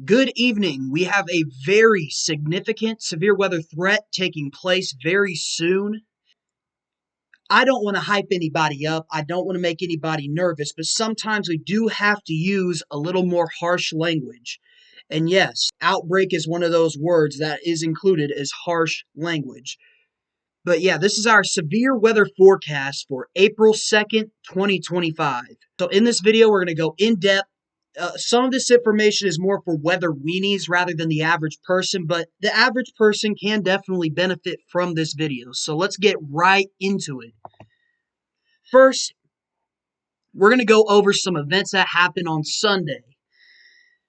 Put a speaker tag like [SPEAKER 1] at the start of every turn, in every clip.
[SPEAKER 1] Good evening. We have a very significant severe weather threat taking place very soon. I don't want to hype anybody up. I don't want to make anybody nervous, but sometimes we do have to use a little more harsh language. And yes, outbreak is one of those words that is included as harsh language. But yeah, this is our severe weather forecast for April 2nd, 2025. So in this video, we're going to go in depth. Some of this information is more for weather weenies rather than the average person, but the average person can definitely benefit from this video. So let's get right into it. First, we're going to go over some events that happened on Sunday.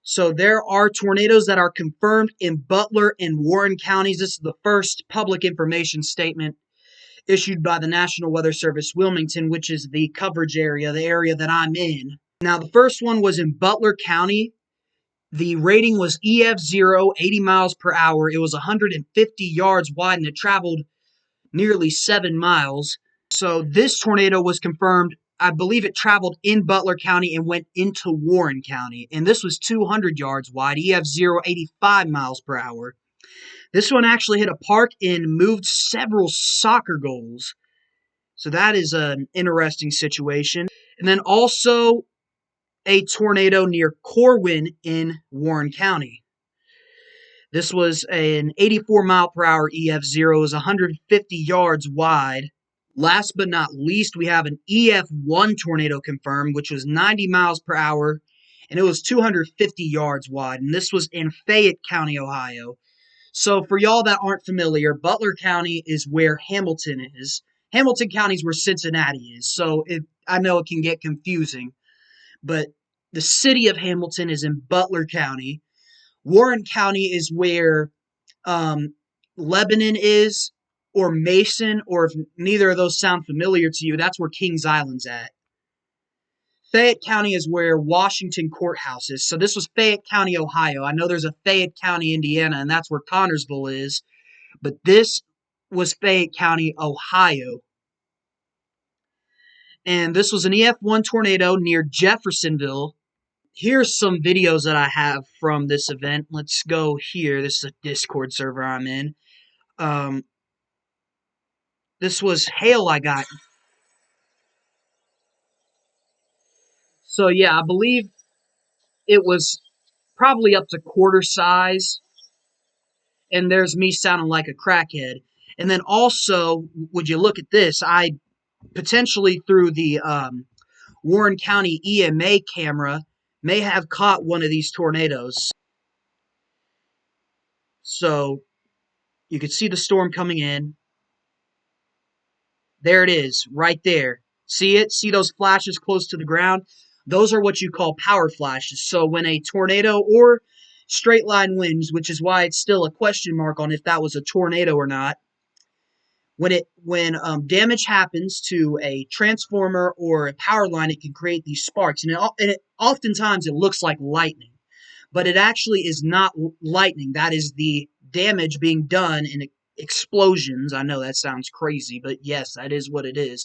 [SPEAKER 1] So there are tornadoes that are confirmed in Butler and Warren counties. This is the first public information statement issued by the National Weather Service Wilmington, which is the coverage area, the area that I'm in. Now, the first one was in Butler County. The rating was EF0, 80 miles per hour. It was 150 yards wide and it traveled nearly 7 miles. So this tornado was confirmed. I believe it traveled in Butler County and went into Warren County. And this was 200 yards wide, EF0, 85 miles per hour. This one actually hit a park and moved several soccer goals. So that is an interesting situation. And then also a tornado near Corwin in Warren County. This was an 84 mile per hour EF0. It was 150 yards wide. Last but not least, we have an EF1 tornado confirmed, which was 90 miles per hour, and it was 250 yards wide. And this was in Fayette County, Ohio. So for y'all that aren't familiar, Butler County is where Hamilton is. Hamilton County is where Cincinnati is. So I know it can get confusing, but the city of Hamilton is in Butler County. Warren County is where Lebanon is, or Mason, or if neither of those sound familiar to you, that's where Kings Island's at. Fayette County is where Washington Courthouse is. So this was Fayette County, Ohio. I know there's a Fayette County, Indiana, and that's where Connorsville is. But this was Fayette County, Ohio. And this was an EF1 tornado near Jeffersonville. Here's some videos that I have from this event. Let's go here. This is a Discord server I'm in. This was hail I got. So yeah, I believe it was probably up to quarter size. And there's me sounding like a crackhead. And then also, would you look at this? I potentially through the Warren County EMA camera may have caught one of these tornadoes. So you could see the storm coming in. There it is, right there. See it? See those flashes close to the ground? Those are what you call power flashes. So when a tornado or straight line winds, which is why it's still a question mark on if that was a tornado or not, when damage happens to a transformer or a power line, it can create these sparks, and oftentimes it looks like lightning, but it actually is not lightning. That is the damage being done in explosions. I know that sounds crazy, but yes, that is what it is.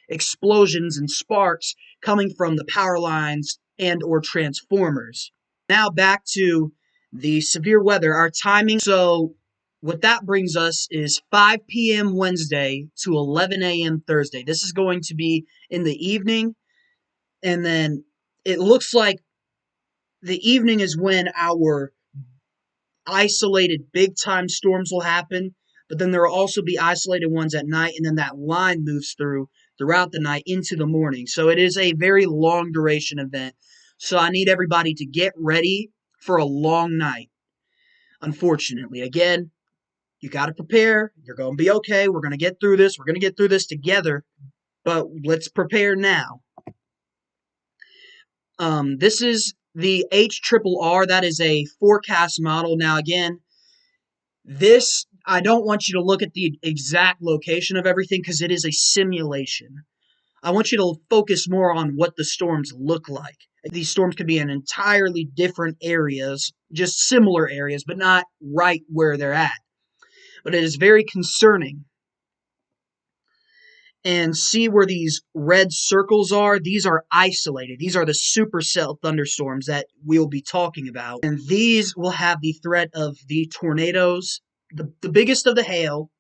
[SPEAKER 1] Explosions and sparks coming from the power lines and or transformers. Now back to the severe weather, our timing. So what that brings us is 5 p.m. Wednesday to 11 a.m. Thursday. This is going to be in the evening, and then it looks like the evening is when our isolated big-time storms will happen, but then there will also be isolated ones at night, and then that line moves throughout the night into the morning. So it is a very long-duration event. So I need everybody to get ready for a long night, unfortunately. Again, you got to prepare. You're going to be okay. We're going to get through this. We're going to get through this together, but let's prepare now. This is the HRRR. That is a forecast model. Now, again, this, I don't want you to look at the exact location of everything because it is a simulation. I want you to focus more on what the storms look like. These storms could be in entirely different areas, just similar areas, but not right where they're at. But it is very concerning. and see where these red circles are. These are isolated. These are the supercell thunderstorms that we'll be talking about. And these will have the threat of the tornadoes, the biggest of the hail,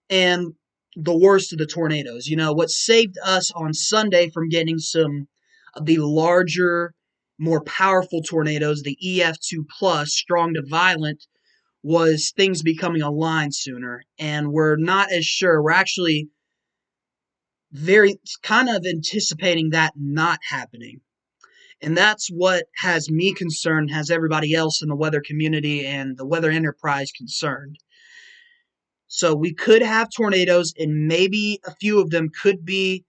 [SPEAKER 1] and the worst of the tornadoes. You know, what saved us on Sunday from getting some of the larger, more powerful tornadoes, the EF2 plus, strong to violent, was things becoming aligned sooner. And we're not as sure. We're actually very kind of anticipating that not happening. And that's what has me concerned, has everybody else in the weather community and the weather enterprise concerned. So we could have tornadoes, and maybe a few of them could be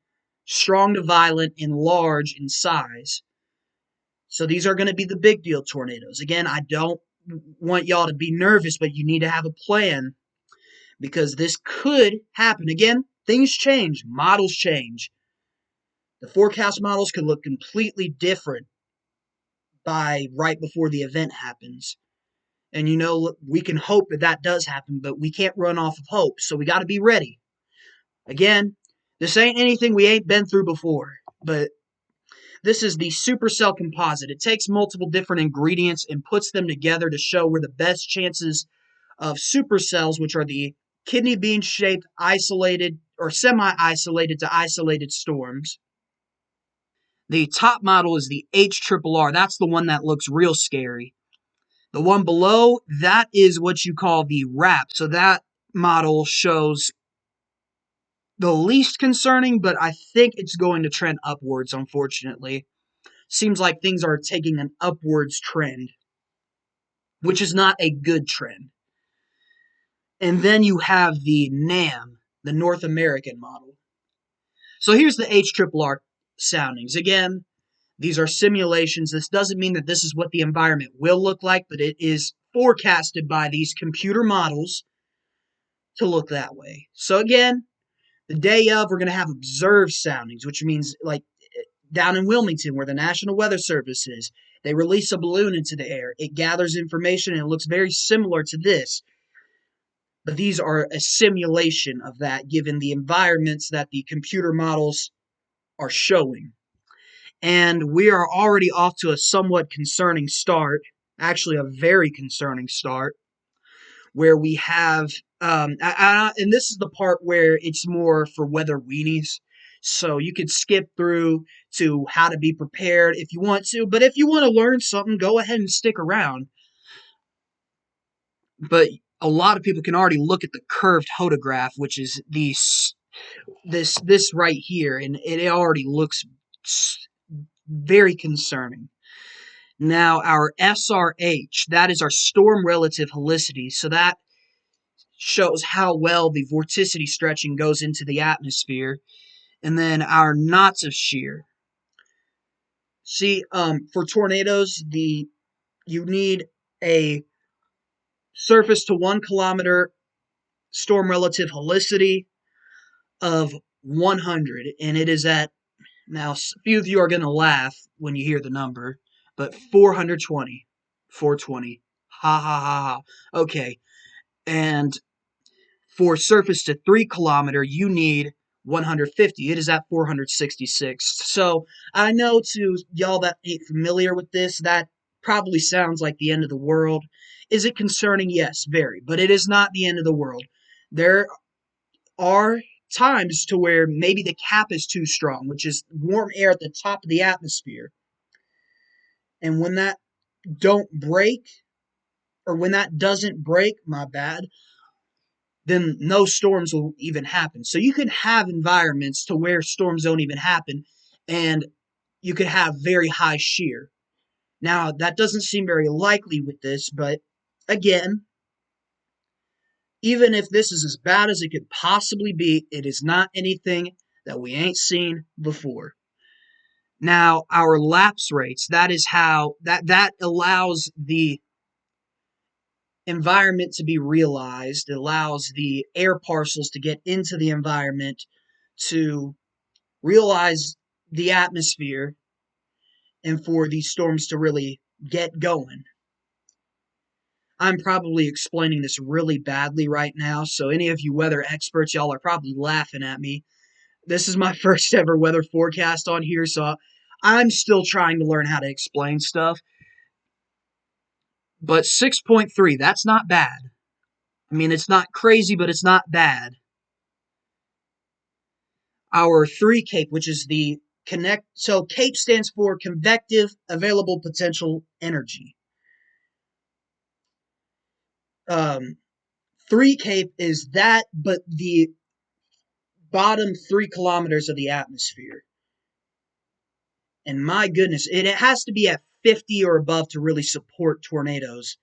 [SPEAKER 1] strong to violent and large in size. So these are going to be the big deal tornadoes. Again, I don't want y'all to be nervous, but you need to have a plan because this could happen. Again, things change, models change. The forecast models could look completely different by right before the event happens. And you know, we can hope that that does happen, but we can't run off of hope. So we got to be ready. Again, this ain't anything we ain't been through before, but this is the supercell composite. It takes multiple different ingredients and puts them together to show where the best chances of supercells, which are the kidney bean shaped isolated or semi isolated to isolated storms. The top model is the HRRR. That's the one that looks real scary. The one below, that is what you call the wrap. So that model shows the least concerning, but I think it's going to trend upwards, unfortunately. Seems like things are taking an upwards trend, which is not a good trend. And then you have the NAM, the North American model. So here's the HRRR soundings. Again, these are simulations. This doesn't mean that this is what the environment will look like, but it is forecasted by these computer models to look that way. So again, the day of, we're going to have observed soundings, which means like down in Wilmington, where the National Weather Service is, they release a balloon into the air. It gathers information, and it looks very similar to this. But these are a simulation of that, given the environments that the computer models are showing. And we are already off to a somewhat concerning start, actually a very concerning start, where we have, and this is the part where it's more for weather weenies. So you could skip through to how to be prepared if you want to, but if you want to learn something, go ahead and stick around. But a lot of people can already look at the curved hodograph, which is this right here, and it already looks very concerning. Now, our SRH, that is our storm relative helicity, so that shows how well the vorticity stretching goes into the atmosphere. And then our knots of shear. See, for tornadoes, you need a surface to 1 kilometer storm relative helicity of 100, and it is at, now a few of you are going to laugh when you hear the number, but 420. 420. Ha ha ha ha. Okay, and for surface to 3 kilometer, you need 150. It is at 466. So I know to y'all that ain't familiar with this, that probably sounds like the end of the world. Is it concerning? Yes, very. But it is not the end of the world. There are times to where maybe the cap is too strong, which is warm air at the top of the atmosphere. And when that don't break, or when that doesn't break, my bad, then no storms will even happen. So you can have environments to where storms don't even happen, and you could have very high shear. Now, that doesn't seem very likely with this, but again, even if this is as bad as it could possibly be, it is not anything that we ain't seen before. Now, our lapse rates, that is how, that allows the environment to be realized. It allows the air parcels to get into the environment to realize the atmosphere and for these storms to really get going. I'm probably explaining this really badly right now, so any of you weather experts, y'all are probably laughing at me. This is my first ever weather forecast on here, so I'm still trying to learn how to explain stuff. But 6.3, that's not bad. I mean, it's not crazy, but it's not bad. Our 3 CAPE, which is the so CAPE stands for convective available potential energy. 3 CAPE is that, but the bottom 3 kilometers of the atmosphere. And my goodness, it has to be at 50 or above to really support tornadoes.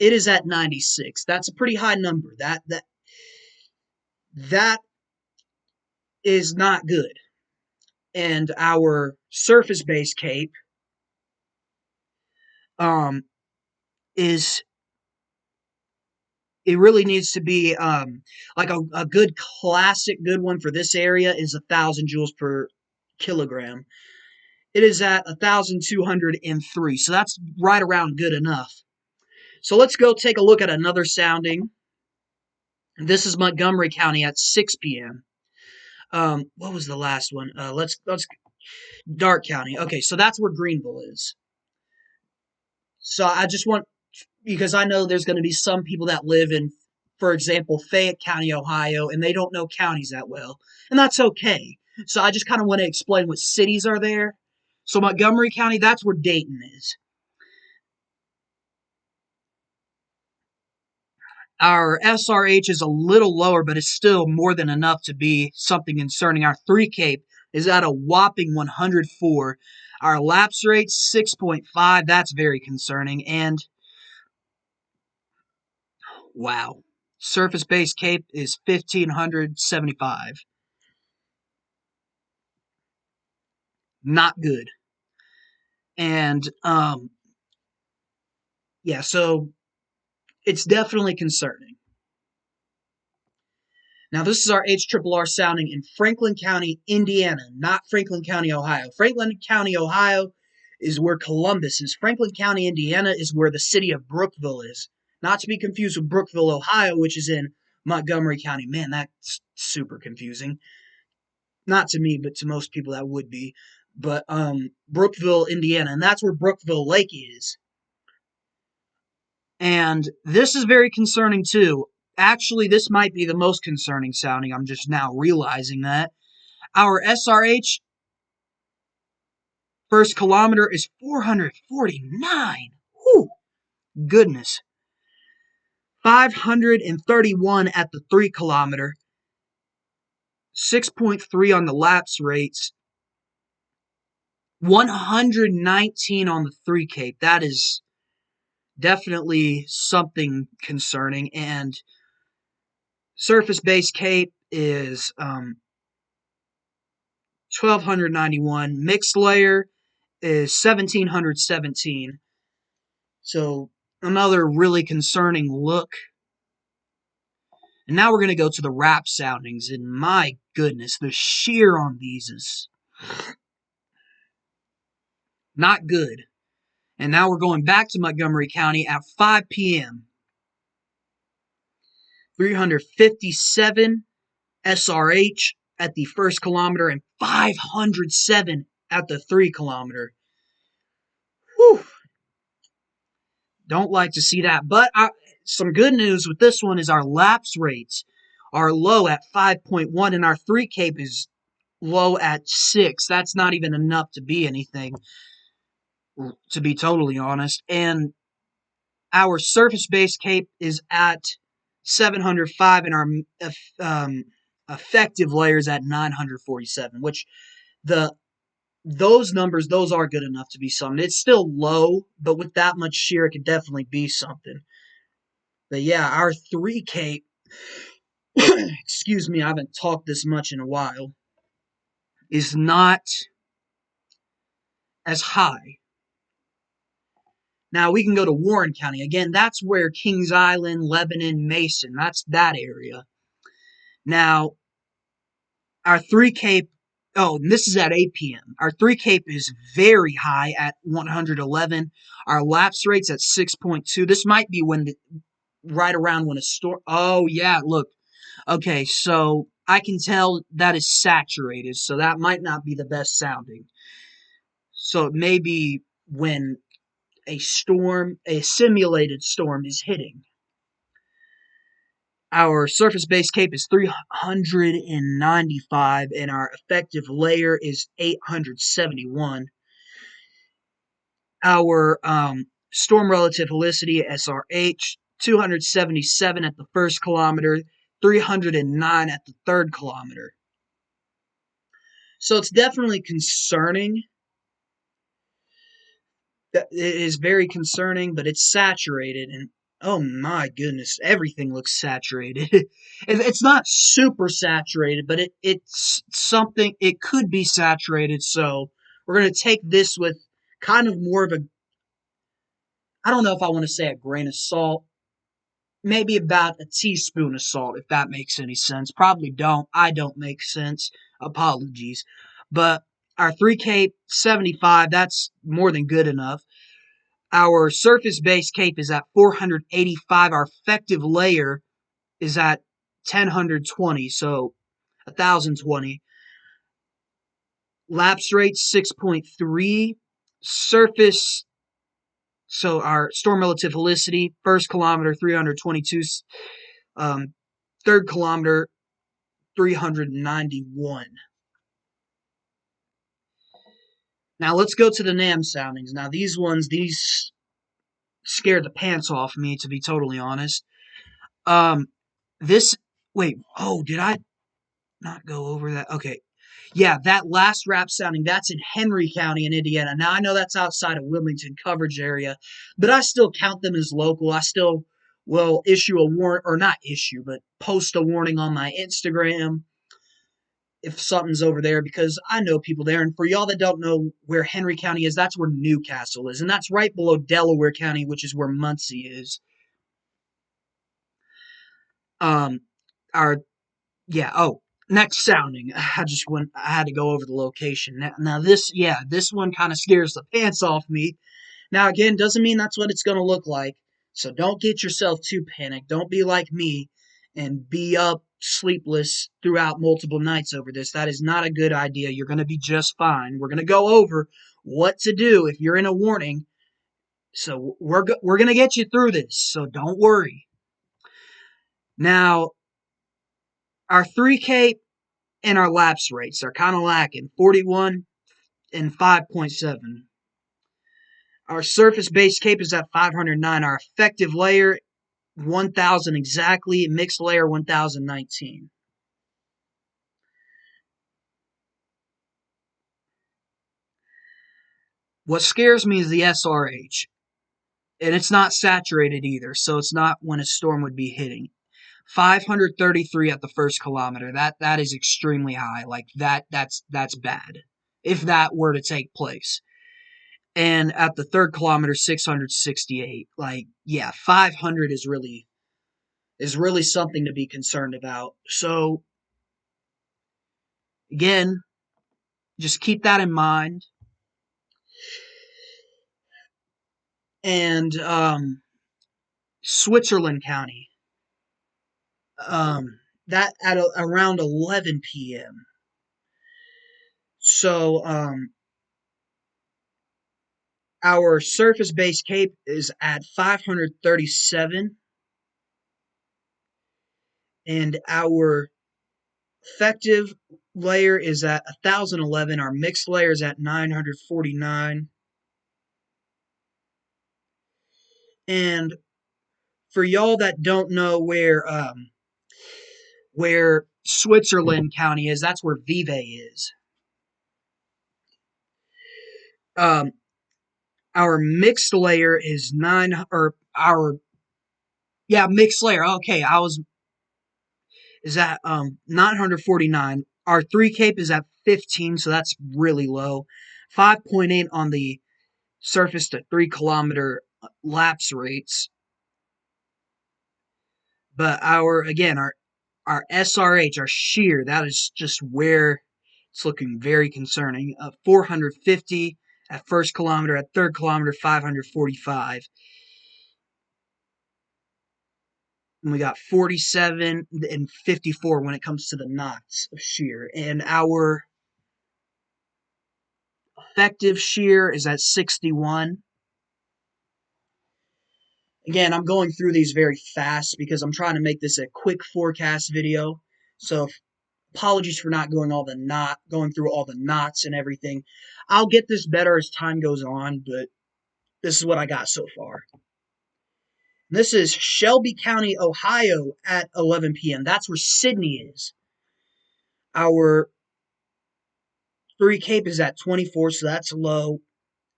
[SPEAKER 1] It is at 96. That's a pretty high number. That is not good. And our surface-based CAPE is, it really needs to be like a good classic good one for this area is 1,000 joules per kilogram. It is at 1,203, so that's right around good enough. So let's go take a look at another sounding. This is Montgomery County at 6 p.m. What was the last one? Let's Darke County. Okay, so that's where Greenville is. So I just want, because I know there's going to be some people that live in, for example, Fayette County, Ohio, and they don't know counties that well, and that's okay. So I just kind of want to explain what cities are there. So Montgomery County, that's where Dayton is. Our SRH is a little lower, but it's still more than enough to be something concerning. Our 3 CAPE is at a whopping 104. Our lapse rate, 6.5. That's very concerning. And, wow. Surface-based CAPE is 1,575. Not good. And, yeah, so it's definitely concerning. Now, this is our HRRR sounding in Franklin County, Indiana, not Franklin County, Ohio. Franklin County, Ohio is where Columbus is. Franklin County, Indiana is where the city of Brookville is. Not to be confused with Brookville, Ohio, which is in Montgomery County. Man, that's super confusing. Not to me, but to most people that would be. But Brookville, Indiana, and that's where Brookville Lake is. And this is very concerning too. Actually, this might be the most concerning sounding. I'm just now realizing that. Our SRH first kilometer is 449. Whew. Goodness. 531 at the 3 kilometer. 6.3 on the lapse rates. 119 on the 3 CAPE. That is definitely something concerning. And surface-based CAPE is 1,291. Mixed layer is 1,717. So another really concerning look. And now we're going to go to the RAP soundings. And my goodness, the shear on these is not good. And now we're going back to Montgomery County at 5 p.m. 357 SRH at the 1st kilometer and 507 at the 3 kilometer. Whew. Don't like to see that. But some good news with this one is our lapse rates are low at 5.1 and our 3 CAPE is low at 6. That's not even enough to be anything, to be totally honest. And our surface-based CAPE is at 705 and our effective layers at 947, which those numbers, those are good enough to be something. It's still low, but with that much shear, it could definitely be something. But yeah, our 3 CAPE, excuse me, I haven't talked this much in a while, is not as high. Now, we can go to Warren County. Again, that's where Kings Island, Lebanon, Mason, that's that area. Now, our 3 CAPE, oh, and this is at 8 p.m. Our 3 CAPE is very high at 111. Our lapse rate's at 6.2. This might be when right around when a storm, oh, yeah, look. Okay, so I can tell that is saturated, so that might not be the best sounding. So it may be when a simulated storm is hitting. Our surface-based CAPE is 395, and our effective layer is 871. Our storm relative helicity, SRH, 277 at the first kilometer, 309 at the third kilometer. So it's definitely concerning. It is very concerning, but it's saturated, and oh my goodness, everything looks saturated. It's not super saturated, but it's something, it could be saturated, so we're going to take this with kind of more of a, I don't know if I want to say a grain of salt, maybe about a teaspoon of salt, if that makes any sense. Probably don't. I don't make sense. Apologies. But our 3K 75, that's more than good enough. Our surface-based CAPE is at 485. Our effective layer is at 1020, so 1020. Lapse rate 6.3. Surface, so our storm relative helicity, first kilometer 322, third kilometer 391. Now let's go to the NAM soundings. Now these scared the pants off me, to be totally honest. This, wait, oh, did I not go over that? Okay. Yeah, that last rap sounding, that's in Henry County in Indiana. Now, I know that's outside of Wilmington coverage area, but I still count them as local. I still will issue a warrant, or not issue, but post a warning on my Instagram if something's over there, because I know people there. And for y'all that don't know where Henry County is, that's where Newcastle is. And that's right below Delaware County, which is where Muncie is. Um, our Yeah. Oh, next sounding. I had to go over the location. Now this one kind of scares the pants off me. Now, again, doesn't mean that's what it's going to look like. So don't get yourself too panicked. Don't be like me and be up sleepless throughout multiple nights over this. That is not a good idea. You're going to be just fine. We're going to go over what to do if you're in a warning. So we're going to get you through this. So don't worry. Now, our 3K and our lapse rates are kind of lacking, 41 and 5.7. Our surface-based CAPE is at 509. Our effective layer, 1,000 exactly. Mixed layer, 1,019. What scares me is the SRH. And it's not saturated either, so it's not when a storm would be hitting. 533 at the first kilometer. That is extremely high. Like that's bad. If that were to take place. And at the third kilometer, 668. Like, yeah, 500 is really something to be concerned about. So again, just keep that in mind. And Switzerland County, that at around 11 p.m. So our surface-based CAPE is at 537, and our effective layer is at 1,011. Our mixed layer is at 949. And for y'all that don't know where Switzerland County is, that's where Vevey is. Our mixed layer is mixed layer. Okay, is at 949. Our 3 CAPE is at 15, so that's really low. 5.8 on the surface to 3 kilometer lapse rates. But our SRH, our shear, that is just where it's looking very concerning. 450 at first kilometer, at third kilometer, 545. And we got 47 and 54 when it comes to the knots of shear. And our effective shear is at 61. Again, I'm going through these very fast because I'm trying to make this a quick forecast video. So apologies for not going through all the knots and everything. I'll get this better as time goes on, but this is what I got so far. This is Shelby County, Ohio at 11 p.m. That's where Sydney is. Our 3 Cape is at 24, so that's low.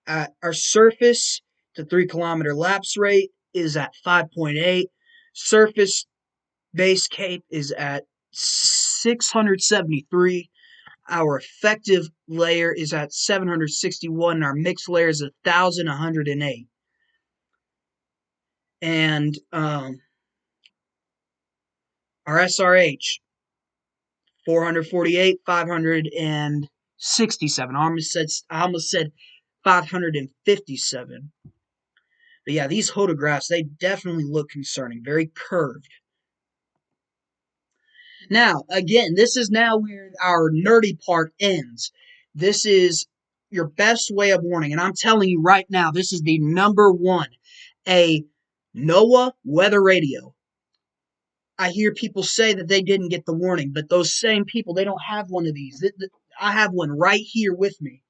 [SPEAKER 1] Our surface to 3 kilometer lapse rate is at 5.8. Surface base Cape is at 673. Our effective layer is at 761. And our mixed layer is 1,108. And our SRH 448, 567. I almost said 557. But yeah, these photographs, they definitely look concerning, very curved. Now, again, this is now where our nerdy part ends. This is your best way of warning, and I'm telling you right now, this is the number one, a NOAA weather radio. I hear people say that they didn't get the warning, but those same people, they don't have one of these. I have one right here with me.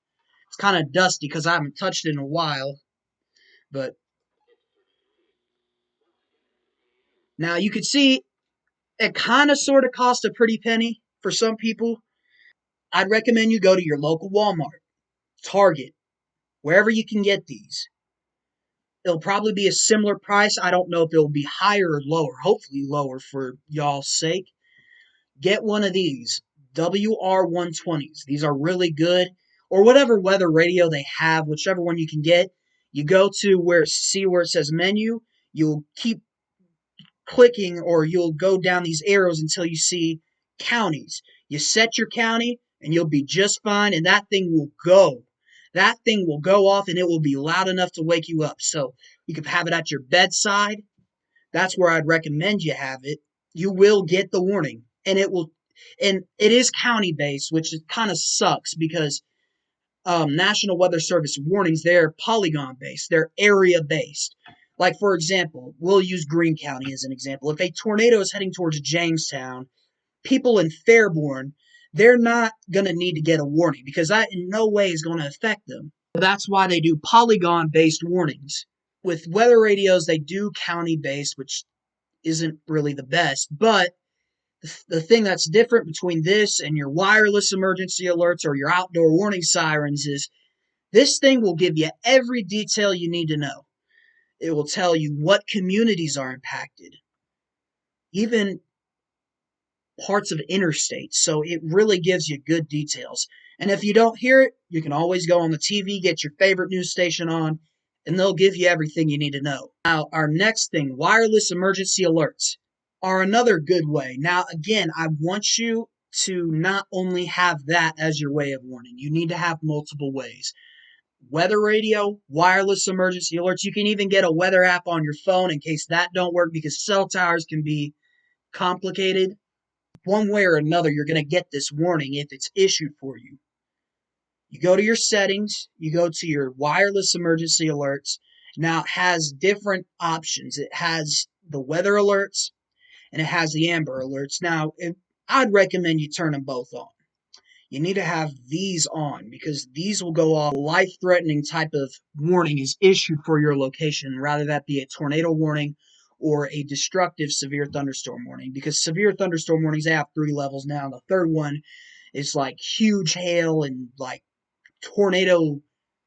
[SPEAKER 1] It's kind of dusty because I haven't touched it in a while, but now you can see it kind of sort of costs a pretty penny for some people. I'd recommend you go to your local Walmart, Target, wherever you can get these. It'll probably be a similar price. I don't know if it'll be higher or lower. Hopefully lower for y'all's sake. Get one of these WR120s. These are really good. Or whatever weather radio they have, whichever one you can get. You go to where it says menu. You'll keep clicking or you'll go down these arrows until you see counties. You set your county and you'll be just fine, and that thing will go. That thing will go off and it will be loud enough to wake you up. So you can have it at your bedside. That's where I'd recommend you have it. You will get the warning, and it is county based, which kind of sucks because National Weather Service warnings, they're polygon based, they're area based. Like, for example, we'll use Greene County as an example. If a tornado is heading towards Jamestown, people in Fairborn, they're not going to need to get a warning because that in no way is going to affect them. That's why they do polygon-based warnings. With weather radios, they do county-based, which isn't really the best. But the thing that's different between this and your wireless emergency alerts or your outdoor warning sirens is this thing will give you every detail you need to know. It will tell you what communities are impacted, even parts of interstates. So it really gives you good details. And if you don't hear it, you can always go on the TV, get your favorite news station on, and they'll give you everything you need to know. Now, our next thing, wireless emergency alerts, are another good way. Now, again, I want you to not only have that as your way of warning. You need to have multiple ways. Weather radio, wireless emergency alerts. You can even get a weather app on your phone in case that don't work because cell towers can be complicated. One way or another, you're going to get this warning if it's issued for you. You go to your settings, you go to your wireless emergency alerts. Now it has different options. It has the weather alerts and it has the Amber alerts. Now, I'd recommend you turn them both on. You need to have these on because these will go off. Life-threatening type of warning is issued for your location, rather that be a tornado warning or a destructive severe thunderstorm warning. Because severe thunderstorm warnings, they have 3 levels now. The third one is like huge hail and like tornado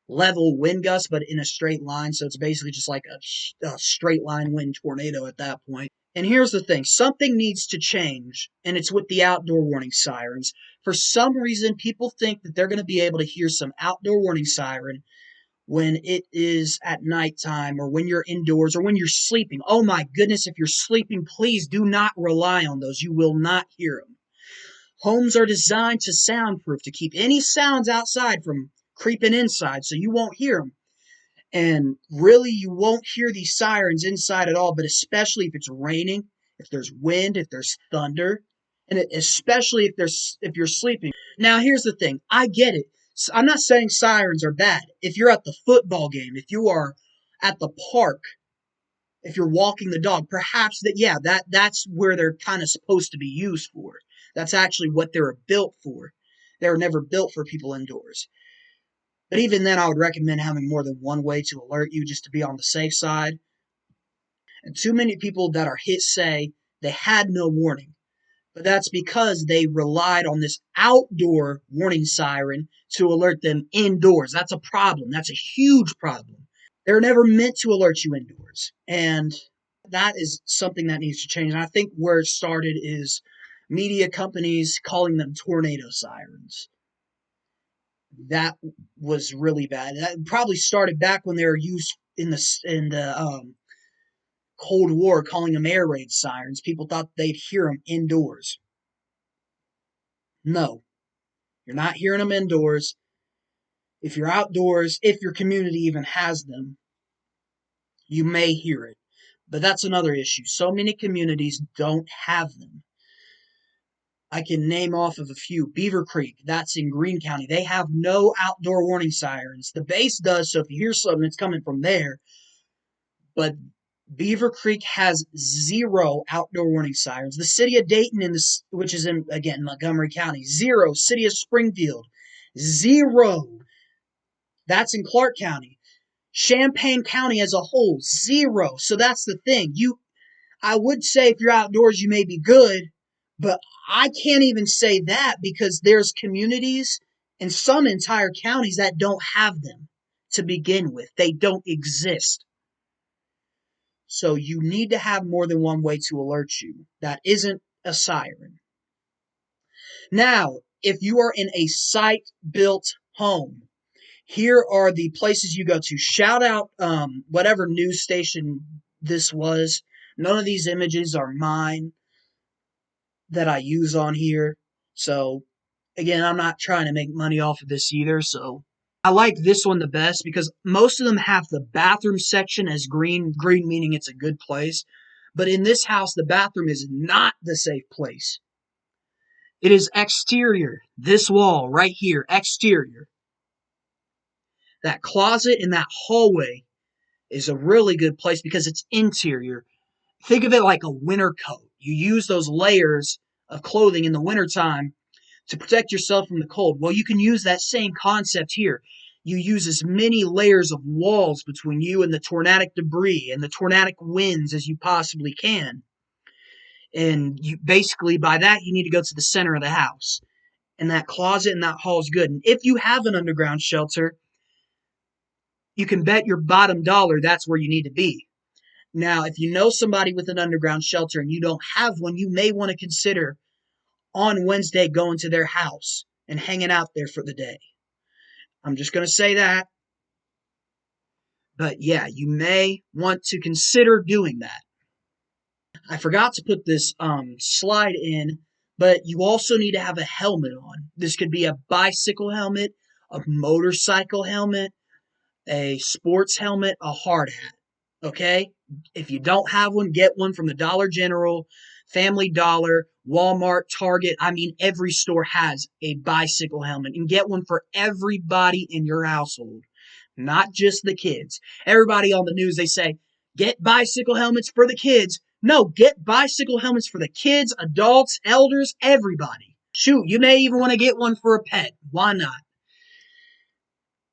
[SPEAKER 1] level wind gusts, but in a straight line. So it's basically just like a straight line wind tornado at that point. And here's the thing, something needs to change, and it's with the outdoor warning sirens. For some reason, people think that they're going to be able to hear some outdoor warning siren when it is at nighttime or when you're indoors or when you're sleeping. Oh my goodness, if you're sleeping, please do not rely on those. You will not hear them. Homes are designed to soundproof, to keep any sounds outside from creeping inside, so you won't hear them. And really, you won't hear these sirens inside at all, but especially if it's raining. if there's wind, if there's thunder, and especially if you're sleeping. Now, here's the thing. I get it. I'm not saying sirens are bad. If you're at the football game, if you are at the park, if you're walking the dog, perhaps that's where they're kind of supposed to be used for. That's actually what they were built for. They were never built for people indoors. But even then, I would recommend having more than one way to alert you just to be on the safe side. And too many people that are hit say they had no warning. But that's because they relied on this outdoor warning siren to alert them indoors. That's a problem. That's a huge problem. They're never meant to alert you indoors. And that is something that needs to change. And I think where it started is media companies calling them tornado sirens. That was really bad. That probably started back when they were used in the Cold War, calling them air raid sirens. People thought they'd hear them indoors. No, you're not hearing them indoors. If you're outdoors, if your community even has them, you may hear it. But that's another issue. So many communities don't have them. I can name off of a few. Beaver Creek, that's in Greene County. They have no outdoor warning sirens. The base does, so if you hear something, it's coming from there. But Beaver Creek has 0 outdoor warning sirens. The city of Dayton, which is in, again, Montgomery County, 0. City of Springfield, 0. That's in Clark County. Champaign County as a whole, 0. So that's the thing. I would say if you're outdoors, you may be good, but I can't even say that because there's communities in some entire counties that don't have them to begin with. They don't exist. So you need to have more than one way to alert you. That isn't a siren. Now, if you are in a site-built home, here are the places you go to. Shout out whatever news station this was. None of these images are mine that I use on here. So, again, I'm not trying to make money off of this either. So, I like this one the best because most of them have the bathroom section as green. Green meaning it's a good place. But in this house, the bathroom is not the safe place. It is exterior. This wall right here, exterior. That closet in that hallway is a really good place because it's interior. Think of it like a winter coat. You use those layers of clothing in the wintertime to protect yourself from the cold. Well, you can use that same concept here. You use as many layers of walls between you and the tornadic debris and the tornadic winds as you possibly can. And you basically, by that, you need to go to the center of the house. And that closet and that hall is good. And if you have an underground shelter, you can bet your bottom dollar that's where you need to be. Now, if you know somebody with an underground shelter and you don't have one, you may want to consider on Wednesday going to their house and hanging out there for the day. I'm just going to say that. But yeah, you may want to consider doing that. I forgot to put this slide in, but you also need to have a helmet on. This could be a bicycle helmet, a motorcycle helmet, a sports helmet, a hard hat. Okay? If you don't have one, get one from the Dollar General, Family Dollar, Walmart, Target. I mean, every store has a bicycle helmet. And get one for everybody in your household, not just the kids. Everybody on the news, they say, get bicycle helmets for the kids. No, get bicycle helmets for the kids, adults, elders, everybody. Shoot, you may even want to get one for a pet. Why not?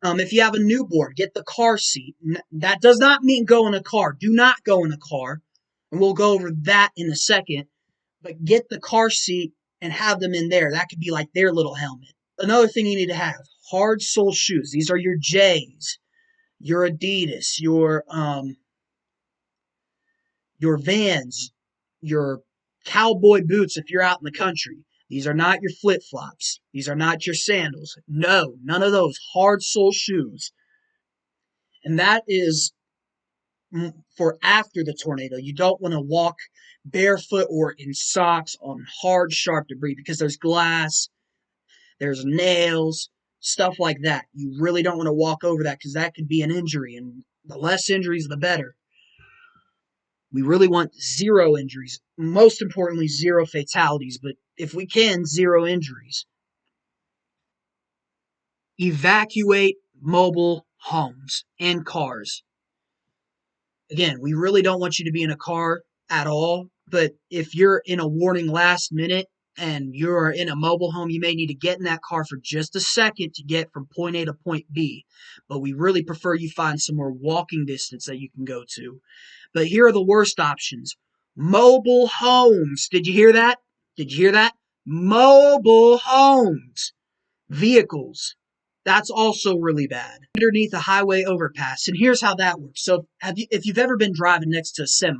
[SPEAKER 1] If you have a newborn, get the car seat. That does not mean go in a car. Do not go in a car. And we'll go over that in a second. But get the car seat and have them in there. That could be like their little helmet. Another thing you need to have, hard sole shoes. These are your J's, your Adidas, your Vans, your cowboy boots if you're out in the country. These are not your flip-flops. These are not your sandals. No, none of those hard sole shoes. And that is for after the tornado. You don't want to walk barefoot or in socks on hard, sharp debris because there's glass, there's nails, stuff like that. You really don't want to walk over that because that could be an injury, and the less injuries, the better. We really want 0 injuries. Most importantly, 0 fatalities, but if we can, 0 injuries. Evacuate mobile homes and cars. Again, we really don't want you to be in a car at all, but if you're in a warning last minute and you're in a mobile home, you may need to get in that car for just a second to get from point A to point B. But we really prefer you find some more walking distance that you can go to. But here are the worst options. Mobile homes. Did you hear that? Did you hear that? Mobile homes. Vehicles. That's also really bad. Underneath a highway overpass. And here's how that works. So if you've ever been driving next to a semi,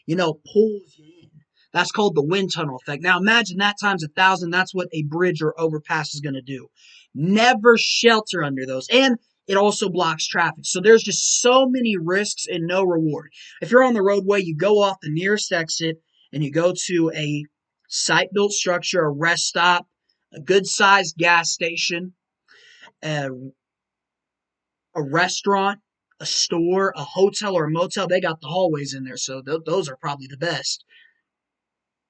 [SPEAKER 1] pulls you in. That's called the wind tunnel effect. Now imagine that times 1,000. That's what a bridge or overpass is going to do. Never shelter under those. And it also blocks traffic. So there's just so many risks and no reward. If you're on the roadway, you go off the nearest exit and you go to a site-built structure, a rest stop, a good-sized gas station, a restaurant, a store, a hotel, or a motel. They got the hallways in there, so those are probably the best.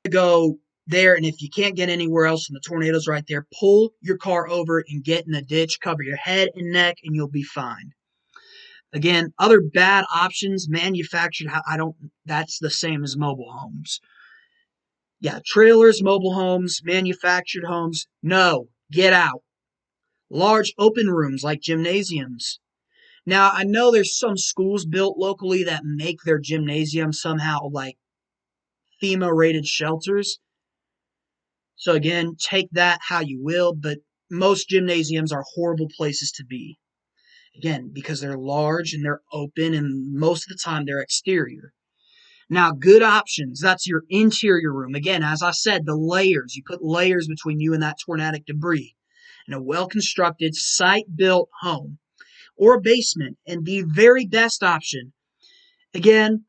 [SPEAKER 1] Go there, and if you can't get anywhere else and the tornado's right there, pull your car over and get in a ditch, cover your head and neck, and you'll be fine. Again, other bad options, manufactured, that's the same as mobile homes. Yeah, trailers, mobile homes, manufactured homes, no, get out. Large open rooms like gymnasiums. Now, I know there's some schools built locally that make their gymnasium somehow like FEMA-rated shelters. So again, take that how you will, but most gymnasiums are horrible places to be. Again, because they're large and they're open, and most of the time they're exterior. Now, good options, that's your interior room. Again, as I said, the layers. You put layers between you and that tornadic debris. In a well-constructed, site-built home or a basement. And the very best option, again,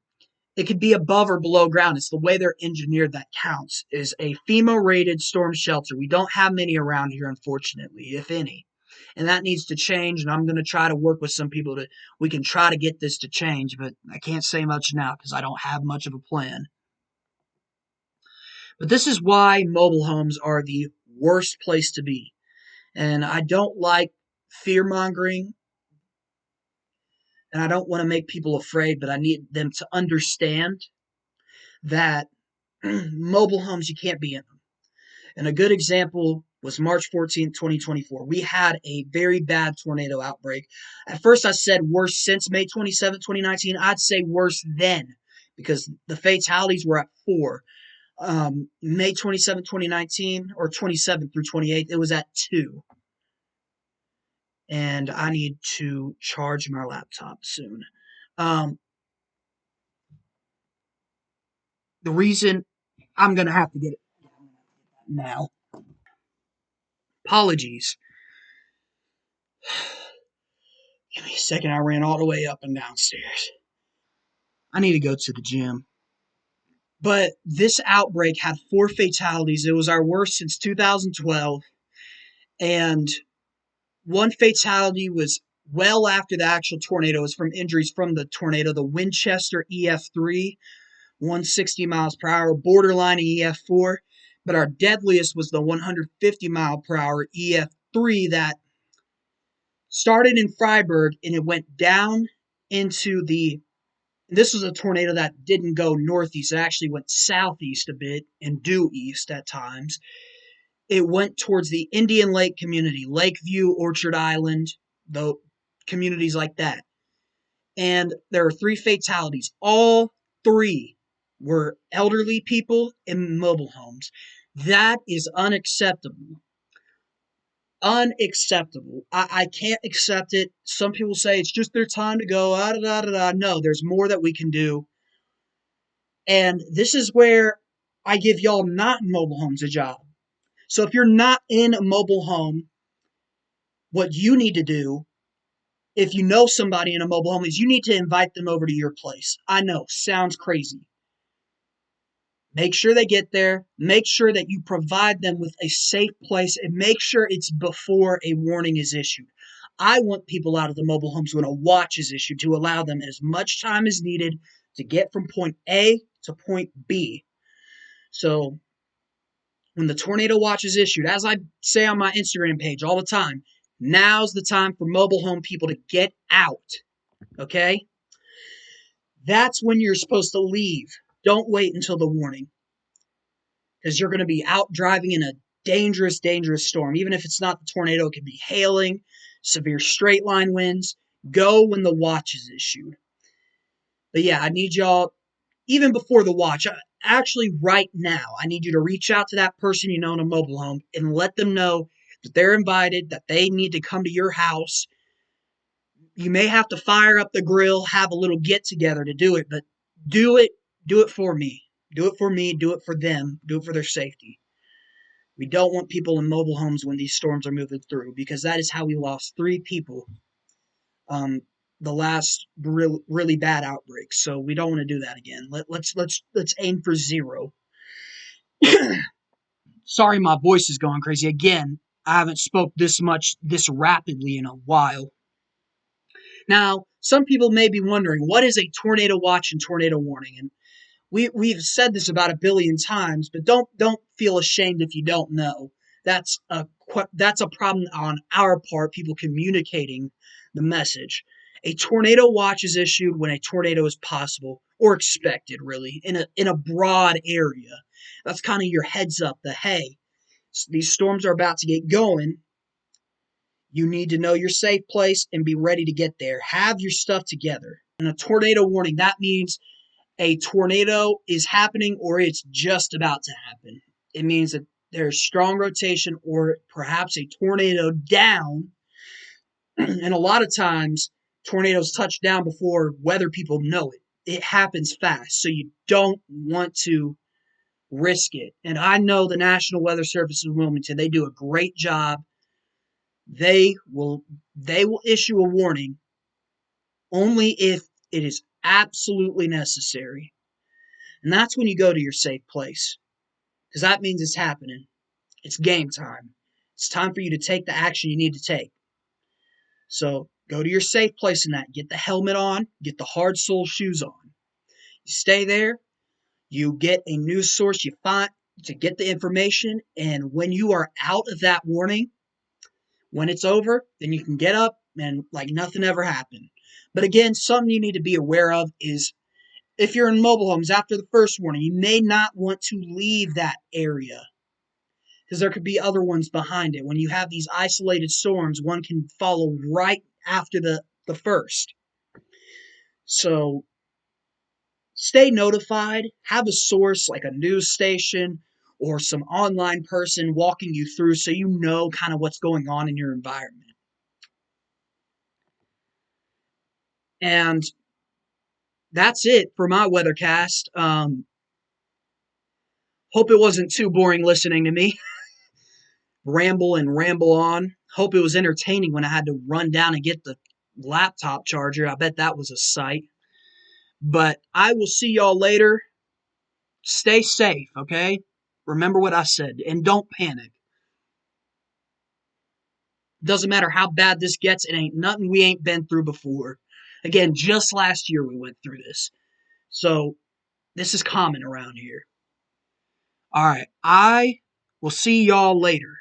[SPEAKER 1] it could be above or below ground. It's the way they're engineered that counts, is a FEMA-rated storm shelter. We don't have many around here, unfortunately, if any. And that needs to change, and I'm going to try to work with some people we can try to get this to change, but I can't say much now because I don't have much of a plan. But this is why mobile homes are the worst place to be. And I don't like fear-mongering, and I don't want to make people afraid, but I need them to understand that mobile homes, you can't be in them. And a good example was March 14th, 2024. We had a very bad tornado outbreak. At first I said worse since May 27th, 2019. I'd say worse then because the fatalities were at 4. May 27th, 2019, or 27th through 28th, it was at 2. And I need to charge my laptop soon. The reason I'm going to have to get it now. Apologies. Give me a second. I ran all the way up and downstairs. I need to go to the gym. But this outbreak had 4 fatalities. It was our worst since 2012. And one fatality was well after the actual tornado. It was from injuries from the tornado. The Winchester EF3, 160 miles per hour, borderline EF4. But our deadliest was the 150 mile per hour EF3 that started in Freiburg and it went down into this was a tornado that didn't go northeast. It actually went southeast a bit and due east at times. It went towards the Indian Lake community, Lakeview, Orchard Island, the communities like that. And there are 3 fatalities. All 3 were elderly people in mobile homes. That is unacceptable. Unacceptable. I can't accept it. Some people say it's just their time to go. No, there's more that we can do. And this is where I give y'all not in mobile homes a job. So if you're not in a mobile home, what you need to do, if you know somebody in a mobile home, is you need to invite them over to your place. I know, sounds crazy. Make sure they get there. Make sure that you provide them with a safe place, and make sure it's before a warning is issued. I want people out of the mobile homes when a watch is issued to allow them as much time as needed to get from point A to point B. So when the tornado watch is issued, as I say on my Instagram page all the time, now's the time for mobile home people to get out. Okay? That's when you're supposed to leave. Don't wait until the warning, because you're going to be out driving in a dangerous, dangerous storm. Even if it's not the tornado, it could be hailing, severe straight line winds. Go when the watch is issued. But yeah, I need y'all, even before the watch, actually right now, I need you to reach out to that person you know in a mobile home and let them know that they're invited, that they need to come to your house. You may have to fire up the grill, have a little get together to do it, but do it. Do it for me. Do it for me. Do it for them. Do it for their safety. We don't want people in mobile homes when these storms are moving through, because that is how we lost 3 people the last really bad outbreak. So we don't want to do that again. Let's aim for 0. Sorry, my voice is going crazy again. I haven't spoke this much this rapidly in a while. Now, some people may be wondering, what is a tornado watch and tornado warning? And we've said this about a billion times, but don't feel ashamed if you don't know. That's a problem on our part, people communicating the message. A tornado watch is issued when a tornado is possible or expected, really, in a broad area. That's kind of your heads up, the hey, these storms are about to get going. You need to know your safe place and be ready to get there. Have your stuff together. And a tornado warning, that means a tornado is happening or it's just about to happen. It means that there's strong rotation or perhaps a tornado down. And a lot of times, tornadoes touch down before weather people know it. It happens fast, so you don't want to risk it. And I know the National Weather Service in Wilmington, they do a great job. They will issue a warning only if it is absolutely necessary. And that's when you go to your safe place, because that means it's happening. It's game time. It's time for you to take the action you need to take. So go to your safe place in that. Get the helmet on. Get the hard sole shoes on. You stay there. You get a news source you find to get the information. And when you are out of that warning, when it's over, then you can get up and like nothing ever happened. But again, something you need to be aware of is if you're in mobile homes after the first warning, you may not want to leave that area, because there could be other ones behind it. When you have these isolated storms, one can follow right after the first. So stay notified. Have a source like a news station or some online person walking you through so you know kind of what's going on in your environment. And that's it for my weathercast. Hope it wasn't too boring listening to me ramble and ramble on. Hope it was entertaining when I had to run down and get the laptop charger. I bet that was a sight. But I will see y'all later. Stay safe, okay? Remember what I said, and don't panic. Doesn't matter how bad this gets, it ain't nothing we ain't been through before. Again, just last year we went through this. So this is common around here. All right, I will see y'all later.